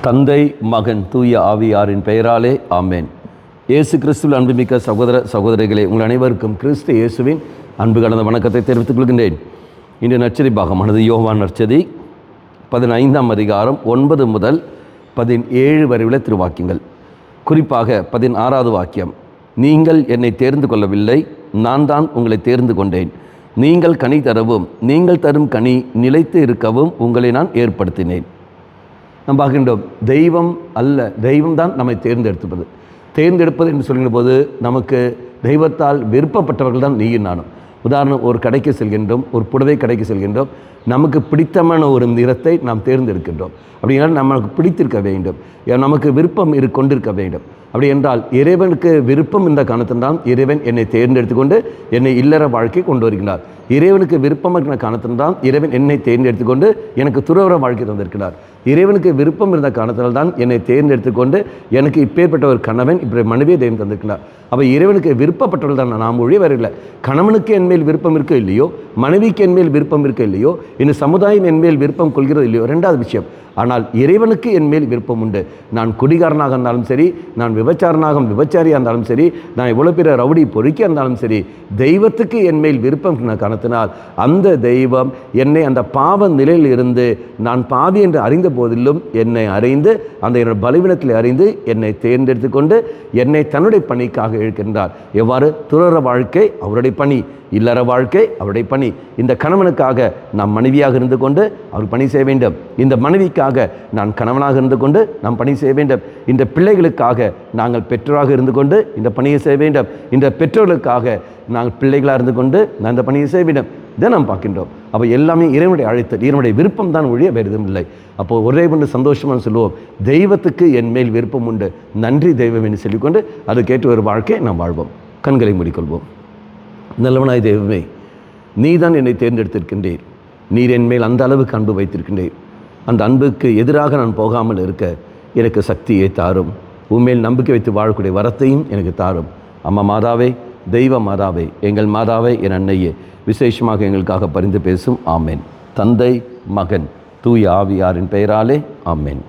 தந்தை, மகன், தூய ஆவியாரின் பெயராலே ஆமேன். இயேசு கிறிஸ்துவில் அன்புமிக்க சகோதர சகோதரிகளே, உங்கள் அனைவருக்கும் கிறிஸ்து இயேசுவின் அன்பு கலந்த வணக்கத்தை தெரிவித்துக் கொள்கின்றேன். இன்று நற்செய்தி பாகமானது யோவான் நற்செய்தி 15ஆம் அதிகாரம் 9 முதல் 17 வரை உள்ள திருவாக்கியங்கள். குறிப்பாக 16வது வாக்கியம், நீங்கள் என்னை தேர்ந்து கொள்ளவில்லை, நான் தான் உங்களை தேர்ந்து கொண்டேன். நீங்கள் கனி தரவும் நீங்கள் தரும் கனி நிலைத்து இருக்கவும் உங்களை நான் ஏற்படுத்தினேன். நாம் பார்க்கின்றோம், தெய்வம் அல்ல, தெய்வம்தான் நம்மை தேர்ந்தெடுப்பது என்று சொல்கின்ற போது நமக்கு தெய்வத்தால் விருப்பப்பட்டவர்கள் தான் நீயும் நானும். உதாரணம், ஒரு கடைக்கு செல்கின்றோம், ஒரு புடவை கடைக்கு செல்கின்றோம், நமக்கு பிடித்தமான ஒரு நிறத்தை நாம் தேர்ந்தெடுக்கின்றோம். அப்படின்னா நமக்கு பிடித்திருக்க வேண்டும், நமக்கு விருப்பம் கொண்டிருக்க வேண்டும். அப்படி என்றால் இறைவனுக்கு விருப்பம் என்ற காரணத்தில்தான் இறைவன் என்னை தேர்ந்தெடுத்துக்கொண்டு என்னை இல்லற வாழ்க்கை கொண்டு வருகிறார். இறைவனுக்கு விருப்பம் இருக்கிற காரணத்தில்தான் இறைவன் என்னை தேர்ந்தெடுத்துக்கொண்டு எனக்கு துறவற வாழ்க்கை தந்திருக்கிறார். இறைவனுக்கு விருப்பம் இருந்த காரணத்தில்தான் என்னை தேர்ந்தெடுத்துக்கொண்டு எனக்கு இப்பேற்பட்ட ஒரு கணவன், இப்படி மனைவியை தெய்வம் தந்திருக்கிறார். அப்போ இறைவனுக்கு விருப்பப்பட்டவர்கள் தான் நாம் ஒழிய வரவில்லை. கணவனுக்கு என்மேல் விருப்பம் இருக்க இல்லையோ, மனைவிக்கு என்மேல் விருப்பம் இருக்க இல்லையோ, இந்த சமுதாயம் என்மேல் விருப்பம் கொள்கிறது இல்லையோ, ரெண்டாவது விஷயம். ஆனால் இறைவனுக்கு என்மேல் விருப்பம் உண்டு. நான் குடிகாரனாக இருந்தாலும் சரி, நான் விபச்சாரியாக இருந்தாலும் சரி, நான் எவ்வளோ பேர் ரவுடி பொறுக்கியாக இருந்தாலும் சரி, தெய்வத்துக்கு என்மேல் விருப்பம் காரணத்தினால் அந்த தெய்வம் என்னை அந்த பாவ நிலையில் இருந்து நான் பாவி என்று அறிந்த போதிலும் என்னை அறிந்து, அந்த என்னோட பலவீனத்தில் அறிந்து என்னை தேர்ந்தெடுத்து கொண்டு என்னை தன்னுடைய பணிக்காக இழுக்கின்றார். எவ்வாறு? துறவற வாழ்க்கை அவருடைய பணி, இல்லற வாழ்க்கை அவருடைய பணி. இந்த கணவனுக்காக நாம் மனைவியாக இருந்து கொண்டு அவர் பணி செய்ய வேண்டும். இந்த மனைவிக்காக நான் கணவனாக இருந்து கொண்டு நாம் பணி செய்ய வேண்டும். இந்த பிள்ளைகளுக்காக நாங்கள் பெற்றோராக இருந்து கொண்டு இந்த பணியை செய்ய வேண்டும். இந்த பெற்றோர்களுக்காக நாங்கள் பிள்ளைகளாக இருந்து கொண்டு நான் இந்த பணியை செய்ய வேண்டும். இதை நாம் பார்க்கின்றோம். அப்போ எல்லாமே இறைவனுடைய அழைத்தல், இறைவனுடைய விருப்பம் தான் ஒழிய வேறு எதுவும் இல்லை. அப்போது ஒரே ஒன்று சந்தோஷமாக சொல்லுவோம், தெய்வத்துக்கு என் மேல் விருப்பம் உண்டு, நன்றி தெய்வம் என்று சொல்லிக்கொண்டு அதுக்கேற்ற ஒரு வாழ்க்கையை நாம் வாழ்வோம். கண்களை மூடிக்கொள்வோம். நல்லவனாய் தெய்வமே, நீ தான் என்னை தேர்ந்தெடுத்திருக்கின்றீர். நீர் என் மேல் அந்த அளவுக்கு அன்பு வைத்திருக்கின்றீர். அந்த அன்புக்கு எதிராக நான் போகாமல் இருக்க எனக்கு சக்தியை தாரும். உண்மையில் நம்பிக்கை வைத்து வாழக்கூடிய வரத்தையும் எனக்கு தாரும். அம்மா மாதாவே, தெய்வ மாதாவே, எங்கள் மாதாவே, என் அன்னையே, விசேஷமாக எங்களுக்காக பரிந்து பேசும். ஆமேன். தந்தை, மகன், தூய ஆவியாரின் பெயராலே ஆமேன்.